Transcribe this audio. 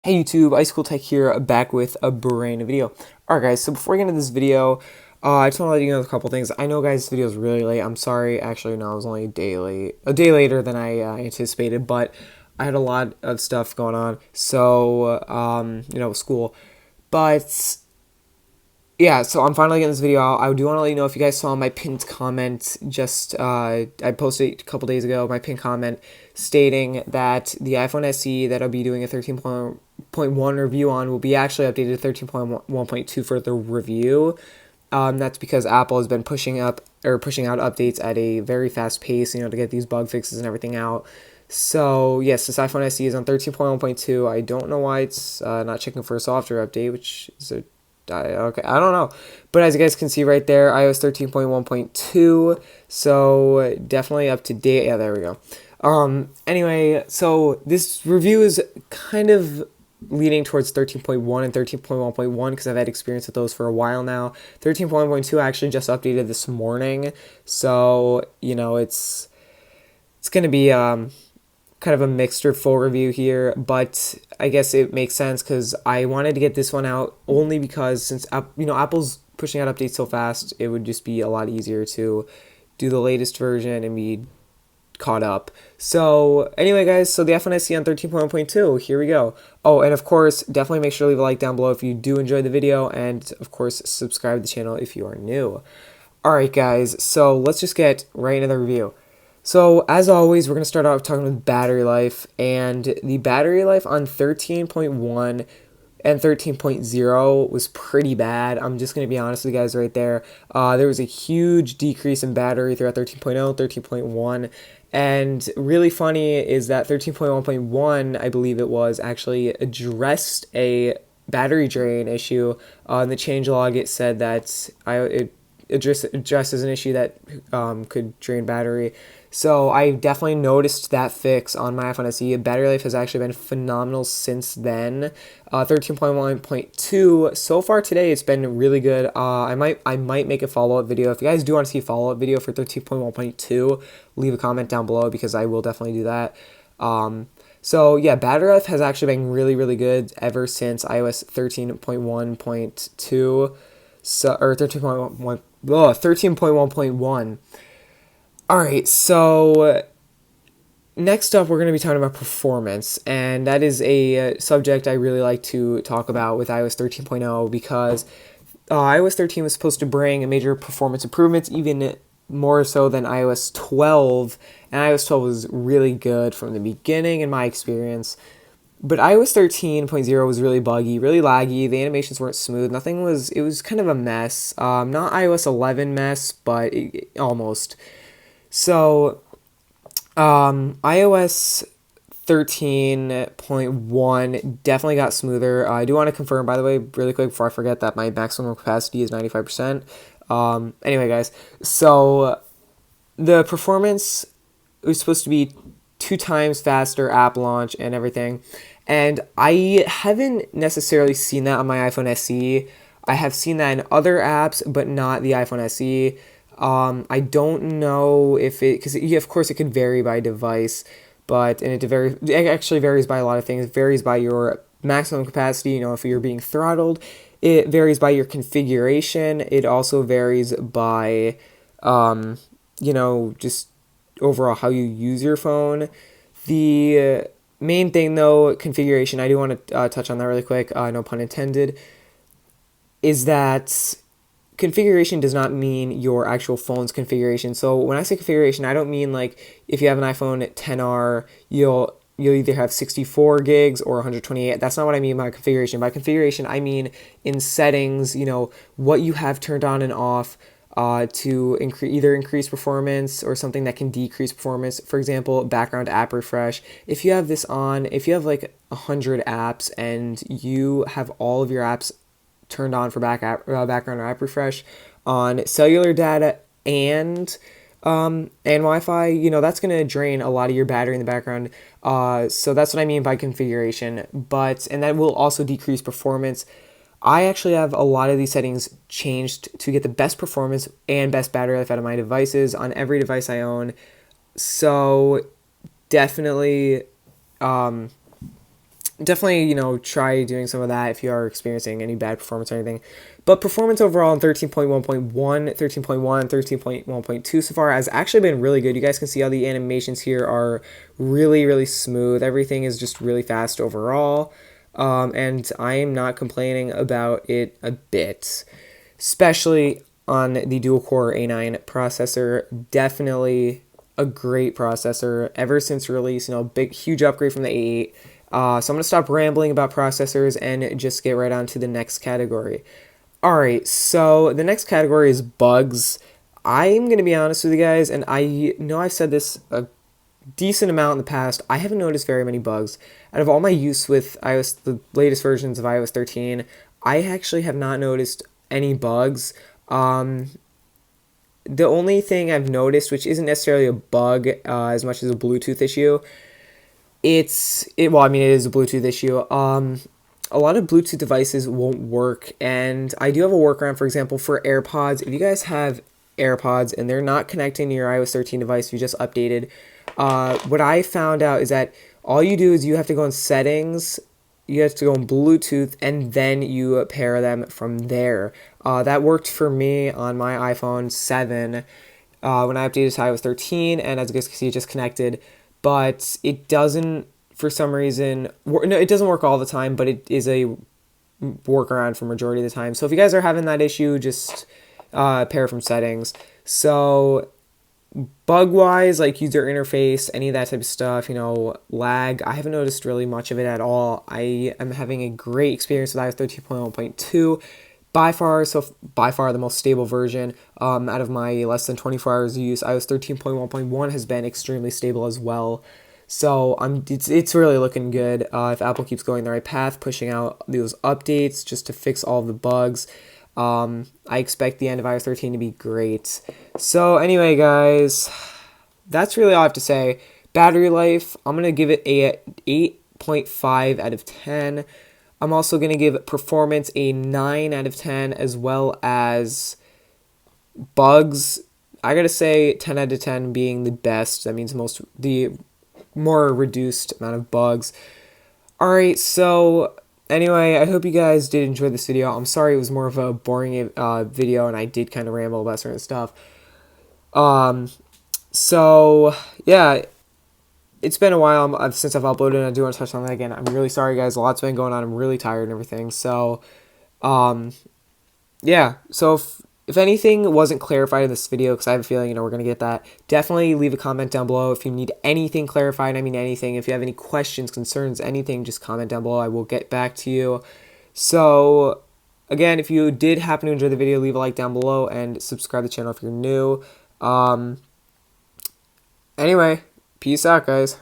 Hey YouTube, Icicle Tech here, back with a brand new video. Alright guys, so before we get into this video, I just want to let you know a couple things. I know guys, this video is really late. I'm sorry, actually no, it was only a day later than I anticipated, but I had a lot of stuff going on, so, school. But yeah, so I'm finally getting this video out. I do want to let you know if you guys saw my pinned comment I posted a couple days ago, my pinned comment stating that the iPhone SE that I'll be doing a 13.1 review on will be actually updated to 13.1.2 for the review. That's because Apple has been pushing out updates at a very fast pace, to get these bug fixes and everything out. So yes, this iPhone SE is on 13.1.2. I don't know why it's not checking for a software update, which is a okay, I don't know. But as you guys can see right there, iOS 13.1.2, so definitely up to date. Yeah, there we go. Anyway, so this review is kind of leaning towards 13.1 and 13.1.1 because I've had experience with those for a while now. 13.1.2 actually just updated this morning, so, it's going to be kind of a mixed or full review here, but I guess it makes sense because I wanted to get this one out only because since Apple's pushing out updates so fast, it would just be a lot easier to do the latest version and be caught up. So anyway guys, so the iPhone SE on 13.1.2, here we go. Oh, and of course, definitely make sure to leave a like down below if you do enjoy the video, and of course subscribe to the channel if you are new. Alright guys, so let's just get right into the review. So as always, we're going to start off talking with battery life, and the battery life on 13.1 and 13.0 was pretty bad. I'm just going to be honest with you guys right there. There was a huge decrease in battery throughout 13.0, 13.1, and really funny is that 13.1.1, I believe it was, actually addressed a battery drain issue. In the changelog, it said that it addresses an issue that could drain battery. So I definitely noticed that fix on my iPhone SE. Battery life has actually been phenomenal since then. 13.1.2 so far today, it's been really good. I might make a follow-up video. If you guys do want to see a follow-up video for 13.1.2, leave a comment down below because I will definitely do that. So yeah, battery life has actually been really good ever since iOS 13.1.2, or 13.1.1. Alright, so next up we're going to be talking about performance, and that is a subject I really like to talk about with iOS 13.0 because iOS 13 was supposed to bring major performance improvements, even more so than iOS 12, and iOS 12 was really good from the beginning in my experience. But iOS 13.0 was really buggy, really laggy. The animations weren't smooth. It was kind of a mess. Not iOS 11 mess, but almost. So, iOS 13.1 definitely got smoother. I do want to confirm, by the way, really quick before I forget, that my maximum capacity is 95%. Anyway, guys, so the performance was supposed to be 2 times faster app launch and everything. And I haven't necessarily seen that on my iPhone SE. I have seen that in other apps, but not the iPhone SE. I don't know if because of course it could vary by device, it actually varies by a lot of things. It varies by your maximum capacity, if you're being throttled. It varies by your configuration. It also varies by, just overall how you use your phone. The main thing though, configuration, I do want to touch on that really quick, no pun intended, is that configuration does not mean your actual phone's configuration. So when I say configuration, I don't mean like if you have an iPhone 10R, you'll either have 64 gigs or 128. That's not what I mean by configuration. By configuration, I mean in settings, what you have turned on and off to either increase performance or something that can decrease performance. For example, background app refresh. If you have this on, if you have like 100 apps and you have all of your apps turned on for background app refresh on cellular data and Wi-Fi, that's going to drain a lot of your battery in the background. So that's what I mean by configuration. And that will also decrease performance. I actually have a lot of these settings changed to get the best performance and best battery life out of my devices on every device I own. So definitely definitely, try doing some of that if you are experiencing any bad performance or anything. But performance overall in 13.1.1, 13.1, 13.1.2 so far has actually been really good. You guys can see how the animations here are really, really smooth. Everything is just really fast overall. And I am not complaining about it a bit, especially on the dual-core A9 processor. Definitely a great processor ever since release. Big, huge upgrade from the A8. So I'm going to stop rambling about processors and just get right on to the next category. Alright, so the next category is bugs. I'm going to be honest with you guys, and I know I've said this a decent amount in the past. I haven't noticed very many bugs. Out of all my use with iOS, the latest versions of iOS 13, I actually have not noticed any bugs. The only thing I've noticed, which isn't necessarily a bug as much as a Bluetooth issue, well, I mean, it is a Bluetooth issue. A lot of Bluetooth devices won't work, and I do have a workaround. For example, for AirPods, if you guys have AirPods and they're not connecting to your iOS 13 device you just updated, what I found out is that all you do is you have to go in settings, you have to go in Bluetooth, and then you pair them from there. That worked for me on my iPhone 7 when I updated to iOS 13, and as you guys can see, it just connected. But it doesn't, for some reason, no, it doesn't work all the time, but it is a workaround for majority of the time. So if you guys are having that issue, just pair from settings. So bug wise, like user interface, any of that type of stuff, lag, I haven't noticed really much of it at all. I am having a great experience with iOS 13.1.2. By far the most stable version. Out of my less than 24 hours of use, iOS 13.1.1 has been extremely stable as well. So it's really looking good. If Apple keeps going the right path, pushing out those updates just to fix all of the bugs, I expect the end of iOS 13 to be great. So anyway, guys, that's really all I have to say. Battery life, I'm going to give it a 8.5 out of 10. I'm also going to give performance a 9 out of 10, as well as bugs. I got to say 10 out of 10 being the best. That means the more reduced amount of bugs. Alright, so anyway, I hope you guys did enjoy this video. I'm sorry it was more of a boring video and I did kind of ramble about certain stuff. So, yeah, it's been a while since I've uploaded, and I do want to touch on that again. I'm really sorry, guys. A lot's been going on. I'm really tired and everything. So, yeah. So, if anything wasn't clarified in this video, because I have a feeling, we're going to get that, definitely leave a comment down below. If you need anything clarified, I mean anything. If you have any questions, concerns, anything, just comment down below. I will get back to you. So, again, if you did happen to enjoy the video, leave a like down below and subscribe to the channel if you're new. Anyway, peace out, guys.